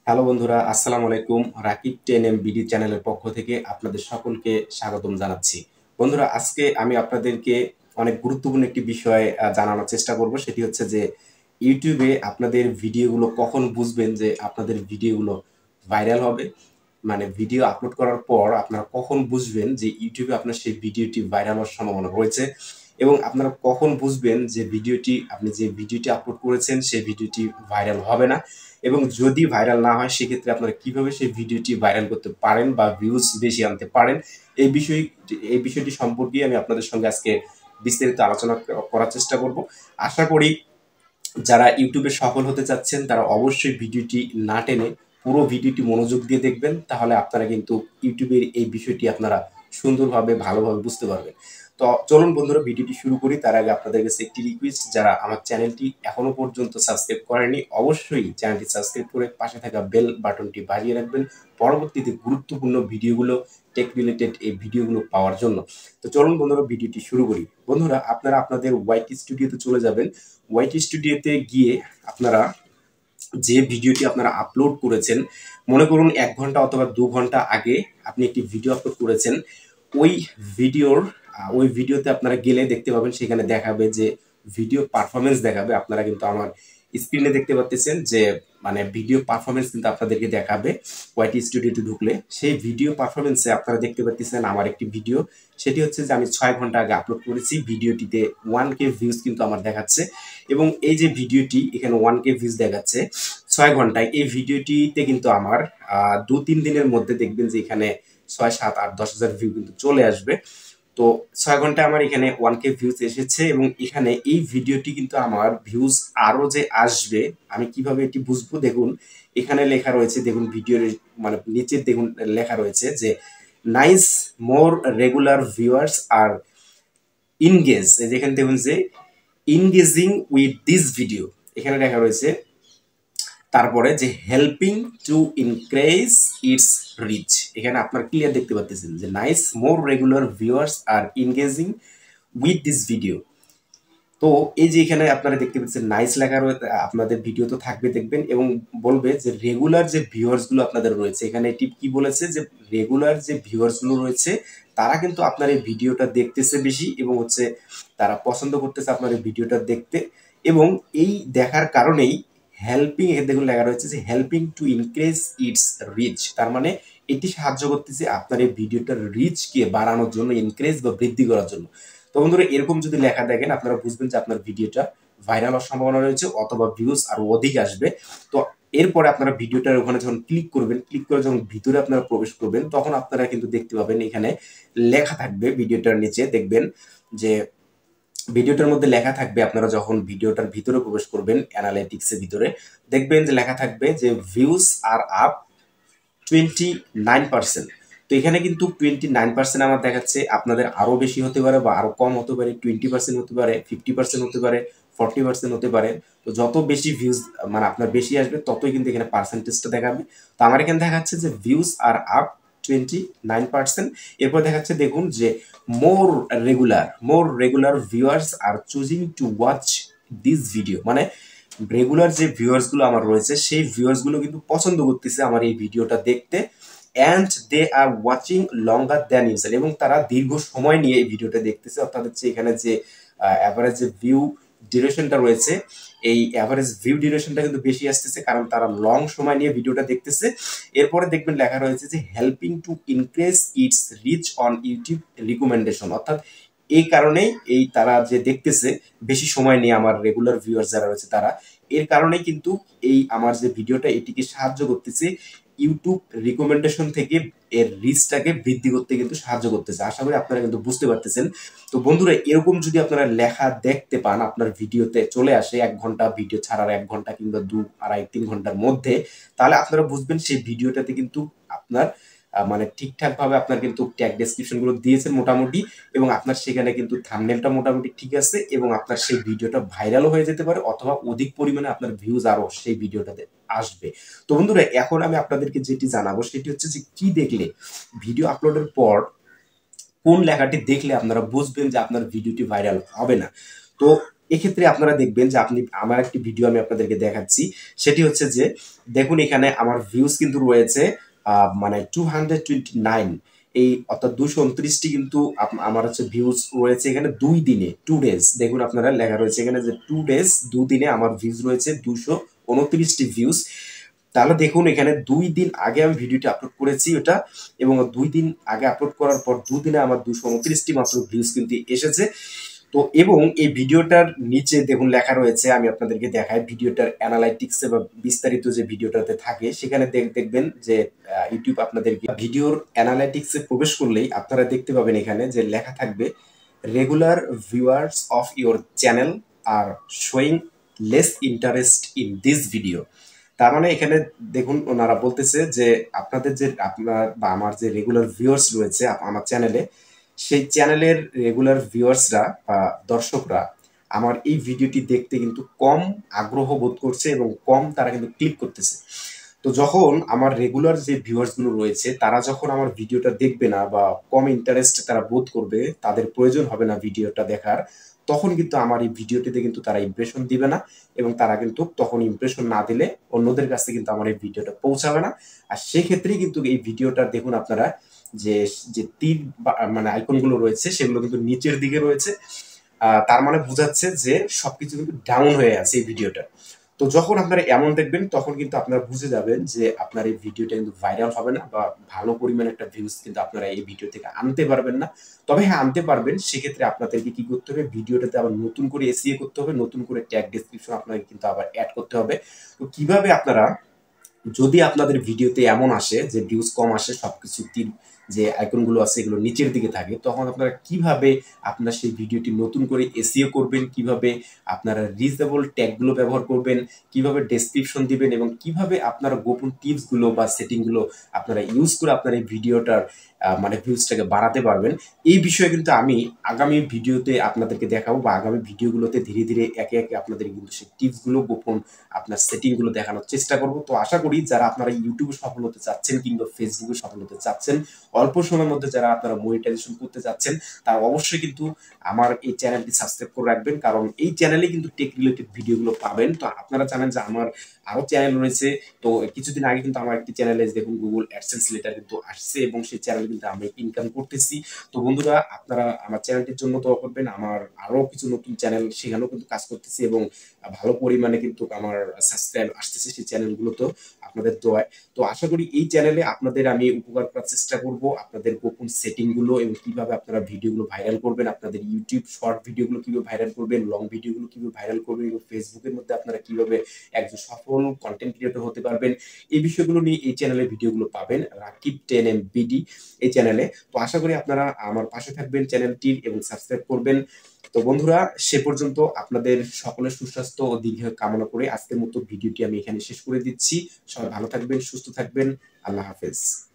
Hello বন্ধুরা, আসসালামু আলাইকুম। রাকিব 10M বিডি চ্যানেলের পক্ষ থেকে আপনাদের সকলকে স্বাগতম জানাচ্ছি। বন্ধুরা, আজকে আমি আপনাদেরকে অনেক গুরুত্বপূর্ণ একটি বিষয় জানানোর চেষ্টা করব। সেটি হচ্ছে যে ইউটিউবে আপনাদের ভিডিওগুলো কখন বুঝবেন যে আপনাদের ভিডিওগুলো ভাইরাল হবে। মানে ভিডিও আপলোড করার পর আপনারা কখন বুঝবেন যে ইউটিউবে আপনার সেই ভিডিওটি ভাইরাল হওয়ার সম্ভাবনা রয়েছে, এবং আপনারা কখন বুঝবেন যে আপনি যে ভিডিওটি আপলোড করেছেন সেই ভিডিওটি ভাইরাল হবে না, এবং যদি ভাইরাল না হয় সেক্ষেত্রে আপনারা কিভাবে সেই ভিডিওটি ভাইরাল করতে পারেন বা ভিউজ বেশি আনতে পারেন। এই বিষয়টি সম্পর্কে আমি আপনাদের সঙ্গে আজকে বিস্তারিত আলোচনা করার চেষ্টা করব। আশা করি যারা ইউটিউবে সফল হতে চাচ্ছেন তারা অবশ্যই ভিডিওটি না টেনে পুরো ভিডিওটি মনোযোগ দিয়ে দেখবেন, তাহলে আপনারা কিন্তু ইউটিউবের এই বিষয়টি আপনারা সুন্দরভাবে ভালোভাবে বুঝতে পারবেন। তো চলুন বন্ধুরা, ভিডিওটি শুরু করি। তার আগে আপনাদের কাছে একটি রিকোয়েস্ট, যারা আমার চ্যানেলটি এখনো পর্যন্ত সাবস্ক্রাইব করেনি অবশ্যই চ্যানেলটি সাবস্ক্রাইব করে পাশে থাকা বেল বাটনটি বাজিয়ে রাখবেন পরবর্তীতে গুরুত্বপূর্ণ ভিডিওগুলো, টেক রিলেটেড এই ভিডিওগুলো পাওয়ার জন্য। তো চলুন বন্ধুরা, ভিডিওটি শুরু করি। বন্ধুরা, আপনারা আপনাদের ওয়াইটি স্টুডিওতে চলে যাবেন। ওয়াইটি স্টুডিওতে গিয়ে আপনারা যে ভিডিওটি আপনারা আপলোড করেছেন, মনে করুন 1 ঘন্টা অথবা 2 ঘন্টা আগে আপনি একটি ভিডিও আপলোড করেছেন, ওই ওই ভিডিওতে আপনারা গেলে দেখতে পাবেন সেখানে দেখাবে যে ভিডিও পারফরমেন্স দেখাবে। আপনারা কিন্তু আমার স্ক্রিনে দেখতে পাচ্ছেন যে মানে ভিডিও পারফরমেন্স কিন্তু আপনাদেরকে দেখাবে। ওয়াইটি স্টুডিওতে ঢুকলে সেই ভিডিও পারফরমেন্সে আপনারা দেখতে পাচ্ছেন আমার একটি ভিডিও, সেটি হচ্ছে যে আমি 6 ঘন্টা আগে আপলোড করেছি। ভিডিওটিতে 1K ভিউজ কিন্তু আমার দেখাচ্ছে, এবং এই যে ভিডিওটি এখানে 1K ভিউজ দেখাচ্ছে 6 ঘন্টায়। এই ভিডিওটিতে কিন্তু আমার 2-3 দিনের মধ্যে দেখবেন যে এখানে 6, 7, 8, 10 হাজার ভিউ কিন্তু চলে আসবে। তো 6 ঘন্টায় আমার এখানে 1K ভিউজ এসেছে, এবং এখানে এই ভিডিওটি কিন্তু আমার ভিউজ আরো যে আসবে আমি কিভাবে এটি বুঝবো, দেখুন এখানে লেখা রয়েছে, দেখুন ভিডিওর মানে নিচে দেখুন লেখা রয়েছে যে নাইস মোর রেগুলার ভিউয়ার্স আর ইনগেজ। যেখানে দেখুন যে ইনগেজিং উইথ দিস ভিডিও এখানে লেখা রয়েছে, তারপরে যে helping to increase its reach. এখানে আপনার ক্লিয়ার দেখতে পাচ্ছেন যে nice more regular viewers are engaging with this video. তো এই যে এখানে আপনারা দেখতে পাচ্ছেন নাইস লেখা রয়েছে, আপনাদের ভিডিও তো থাকবে দেখবেন, এবং বলবে যে রেগুলার যে ভিউয়ার্স গুলো আপনাদের রয়েছে, এখানে এটি কি বলেছে যে রেগুলার যে ভিউয়ার্স গুলো রয়েছে তারা কিন্তু আপনার এই ভিডিওটা দেখতেছে বেশি, এবং হচ্ছে তারা পছন্দ করতেছে আপনার এই ভিডিওটা দেখতে, এবং এই দেখার কারণেই হেল্পিং, দেখুন লেখা রয়েছে যে helping to increase its reach. তার মানে এটি সাহায্য করতেছে আপনার এই ভিডিওটার রিচকে বাড়ানোর জন্য, ইনক্রিজ বা বৃদ্ধি করার জন্য। তো বন্ধুরা, এরকম যদি লেখা দেখেন আপনারা বুঝবেন যে আপনার ভিডিওটা ভাইরাল হওয়ার সম্ভাবনা রয়েছে অথবা ভিউজ আরো অধিক আসবে। তো এরপরে আপনারা ভিডিওটার ওখানে যখন ক্লিক করবেন, ক্লিক করে যখন ভিতরে আপনারা প্রবেশ করবেন, তখন আপনারা কিন্তু দেখতে পাবেন এখানে লেখা থাকবে ভিডিওটার নিচে, দেখবেন যে ভিডিওটার মধ্যে লেখা থাকবে, আপনারা যখন ভিডিওটার ভিতরে প্রবেশ করবেন অ্যানালিটিক্সের ভিতরে দেখবেন যে লেখা থাকবে যে ভিউজ আর আপ 29%। তো এখানে কিন্তু 29% আমার দেখাচ্ছে, আপনাদের আরো বেশি হতে পারে বা আরো কম হতে পারে, 20% হতে পারে, 50% হতে পারে, 40% হতে পারে। তো যত বেশি ভিউজ মানে আপনার বেশি আসবে ততই কিন্তু এখানে পার্সেন্টেজটা দেখাবে। তো আমার এখানে দেখাচ্ছে যে ভিউজ আর আপ 29%। এরপর দেখাচ্ছে দেখুন যে more regular viewers are choosing to watch this video. মানে রেগুলার যে ভিউয়ার্স গুলো আমার রয়েছে সেই ভিউয়ার্স গুলো কিন্তু পছন্দ করতেছে আমার এই ভিডিওটা দেখতে, and they are watching longer than usual, এবং তারা দীর্ঘ সময় নিয়ে এই ভিডিওটা দেখতেছে। অর্থাৎ হচ্ছে এখানে যে অ্যাভারেজ যে ভিউ ডিউরেশনটা রয়েছে, এই অ্যাভারেজ ভিউ ডিউরেশনটা কিন্তু বেশি আসতেছে, কারণ তারা লং সময় নিয়ে ভিডিওটা দেখতেছে। এরপরে দেখবেন লেখা রয়েছে যে helping to increase its rich on YouTube recommendation. অর্থাৎ এই কারণেই এই তারা যে দেখতেছে বেশি সময় নিয়ে আমার রেগুলার ভিউয়ার্স যারা রয়েছে তারা, এর কারণেই কিন্তু এই আমার যে ভিডিওটা এটিকে সাহায্য করতেছে ইউটিউব রিকমেন্ডেশন থেকে এর রিচটাকে বৃদ্ধি করতে কিন্তু সাহায্য করতেছে। আশা করি আপনারা কিন্তু বুঝতে পারতেছেন। তো বন্ধুরা, এরকম যদি আপনারা লেখা দেখতে পান আপনার ভিডিওতে চলে আসে 1 ঘন্টা ভিডিও ছাড়ার 1 ঘন্টা কিংবা 2, 2.5, 3 ঘন্টার মধ্যে, তাহলে আপনারা বুঝবেন সেই ভিডিওটাতে কিন্তু আপনার মানে ঠিকঠাক ভাবে আপনার কিন্তু ট্যাগ ডেসক্রিপশন গুলো দিয়েছেন মোটামুটি, এবং আপনার সেখানে কিন্তু থাম্বনেলটা মোটামুটি ঠিক আছে, এবং আপনার সেই ভিডিওটা ভাইরালও হয়ে যেতে পারে অথবা অধিক পরিমাণে আপনার ভিউজ আরো সেই ভিডিওটাতে আসবে। তো বন্ধুরা, এখন আমি আপনাদেরকে যেটি জানাবো সেটি হচ্ছে যে কি দেখলে ভিডিও আপলোডের পর কোন লেখাটি দেখলে আপনারা বুঝবেন যে আপনার ভিডিওটি ভাইরাল হবে না। তো এক্ষেত্রে আপনারা দেখবেন যে আমার একটি ভিডিও আমি আপনাদেরকে দেখাচ্ছি। সেটি হচ্ছে যে দেখুন এখানে আমার ভিউজ কিন্তু রয়েছে মানে 229, এই অর্থাৎ 229টি কিন্তু আমার হচ্ছে ভিউজ রয়েছে এখানে 2 দিনে, 2 ডেজ। দেখুন আপনারা লেখা রয়েছে এখানে যে 2 ডেজ, 2 দিনে আমার ভিউজ রয়েছে 229টি ভিউজ। তাহলে দেখুন এখানে 2 দিন আগে আমি ভিডিওটি আপলোড করেছি ওটা, এবং 2 দিন আগে আপলোড করার পর 2 দিনে আমার 229টি মাত্র ভিউজ কিন্তু এসেছে। তো এবং এই ভিডিওটার নিচে দেখুন লেখা রয়েছে, আমি আপনাদেরকে দেখাই ভিডিওটার অ্যানালাইটিক্স বা বিস্তারিত যে ভিডিওটাতে থাকে সেখানে দেখবেন যে ইউটিউব আপনাদেরকে ভিডিওর অ্যানালাইটিক্সে প্রবেশ করলেই আপনারা দেখতে পাবেন এখানে যে লেখা থাকবে regular viewers of your channel R showing less interest in this video. তার মানে এখানে দেখুন ওনারা বলতেছে যে আপনাদের যে আপনার বা আমার যে রেগুলার ভিউয়ার্স রয়েছে আমার চ্যানেলে, সেই চ্যানেলের রেগুলার ভিউয়ার্সরা বা দর্শকরা আমার এই ভিডিওটি দেখতে কিন্তু কম আগ্রহ বোধ করছে এবং কম তারা কিন্তু ক্লিক করতেছে। তো যখন আমার রেগুলার যে ভিউয়ার্স গুলো রয়েছে তারা যখন আমার ভিডিওটা দেখবে না বা কম ইন্টারেস্ট তারা বোধ করবে, তাদের প্রয়োজন হবে না ভিডিওটা দেখার, তখন কিন্তু আমার এই ভিডিওটিতে কিন্তু তারা ইমপ্রেশন দিবে না, এবং তারা কিন্তু তখন ইমপ্রেশন না দিলে অন্যদের কাছে কিন্তু আমার এই ভিডিওটা পৌঁছাবে না। আর সেক্ষেত্রেই কিন্তু এই ভিডিওটা দেখুন আপনারা যে যে তীর মানে আইকন গুলো রয়েছে সেগুলো কিন্তু নিচের দিকে রয়েছে, তার মানে বোঝাচ্ছে যে সবকিছু কিন্তু ডাউন হয়ে আছে এই ভিডিওটা। তো যখন আপনারা এমন দেখবেন তখন কিন্তু আপনারা বুঝে যাবেন যে আপনার এই ভিডিওটা কিন্তু ভাইরাল হবে না বা ভালো পরিমাণে একটা ভিউজ কিন্তু আপনারা এই ভিডিও থেকে আনতে পারবেন না। তবে হ্যাঁ, আনতে পারবেন। সেক্ষেত্রে আপনাদেরকে কি করতে হবে, ভিডিওটাতে আবার নতুন করে এসইও করতে হবে, নতুন করে ট্যাগ ডেসক্রিপশন আপনাকে কিন্তু আবার অ্যাড করতে হবে। তো কিভাবে আপনারা, যদি আপনাদের ভিডিওতে এমন আসে যে ভিউজ কম আসে, সবকিছু যে আইকনগুলো আছে এগুলো নিচের দিকে থাকে, তখন আপনারা কিভাবে আপনার সেই ভিডিওটি নতুন করে এসইও করবেন, কিভাবে আপনারা রিজনেবল ট্যাগগুলো ব্যবহার করবেন, কিভাবে ডেসক্রিপশন দিবেন, এবং কিভাবে আপনারা গোপন টিপসগুলো বা সেটিংগুলো আপনারা ইউজ করে আপনার এই ভিডিওটার মানে ভিউজটাকে বাড়াতে পারবেন, এই বিষয়ে কিন্তু আমি আগামী ভিডিওতে আপনাদেরকে দেখাবো, বা আগামী ভিডিওগুলোতে ধীরে ধীরে একে একে আপনাদের কিন্তু সেই টিপসগুলো, গোপন আপনার সেটিংগুলো দেখানোর চেষ্টা করব। তো আশা করি যারা আপনারা ইউটিউবে সফল হতে চাচ্ছেন কিংবা ফেসবুকে সফল হতে চাচ্ছেন, অল্প সময়ের মধ্যে যারা আপনারা মনিটাইজেশন করতে চাচ্ছেন, তারা অবশ্যই কিন্তু আমার এই চ্যানেলটি সাবস্ক্রাইব করে রাখবেন, কারণ এই চ্যানেলে কিন্তু টেক রিলেটেড ভিডিওগুলো পাবেন। তো আপনারা জানেন যে আমার আরো চ্যানেল রয়েছে। তো কিছুদিন আগে কিন্তু আমার একটি চ্যানেলে দেখুন গুগল অ্যাডসেন্স লেটার কিন্তু আসছে, এবং সেই চ্যানেল কিন্তু আমি ইনকাম করতেছি। তো বন্ধুরা, আপনারা আমার চ্যানেলটির জন্য দোয়া করবেন। আমার আরো কিছু নতুন চ্যানেল সেখানেও কিন্তু কাজ করতেছি, এবং ভালো পরিমাণে কিন্তু আমার সাবস্ক্রাইব আসতেছে সেই চ্যানেলগুলোতেও আপনাদের দোয়ায়। তো আশা করি এই চ্যানেলে আপনাদের আমি উপকার করার চেষ্টা করব, আপনাদের গোপন সেটিং গুলো এবং কিভাবে আপনারা ভিডিওগুলো ভাইরাল করবেন, আপনাদের ইউটিউব শর্ট ভিডিওগুলো কিভাবে ভাইরাল করবেন, লং ভিডিওগুলো কিভাবে ভাইরাল করবেন, এবং ফেসবুকের মধ্যে আপনারা কিভাবে একজন সফল কন্টেন্ট ক্রিয়েটর হতে পারবেন, এই বিষয়গুলো নিয়ে এই চ্যানেলে ভিডিওগুলো পাবেন, রাকিব 10M বিডি এই চ্যানেলে। তো আশা করি আপনারা আমার পাশে থাকবেন চ্যানেলটির এবং সাবস্ক্রাইব করবেন। তো বন্ধুরা, সে পর্যন্ত আপনাদের সকলের সুস্বাস্থ্য ও দীর্ঘায়ু কামনা করে আজকের মতো ভিডিওটি আমি এখানে শেষ করে দিচ্ছি। সবাই ভালো থাকবেন, সুস্থ থাকবেন। আল্লাহ হাফেজ।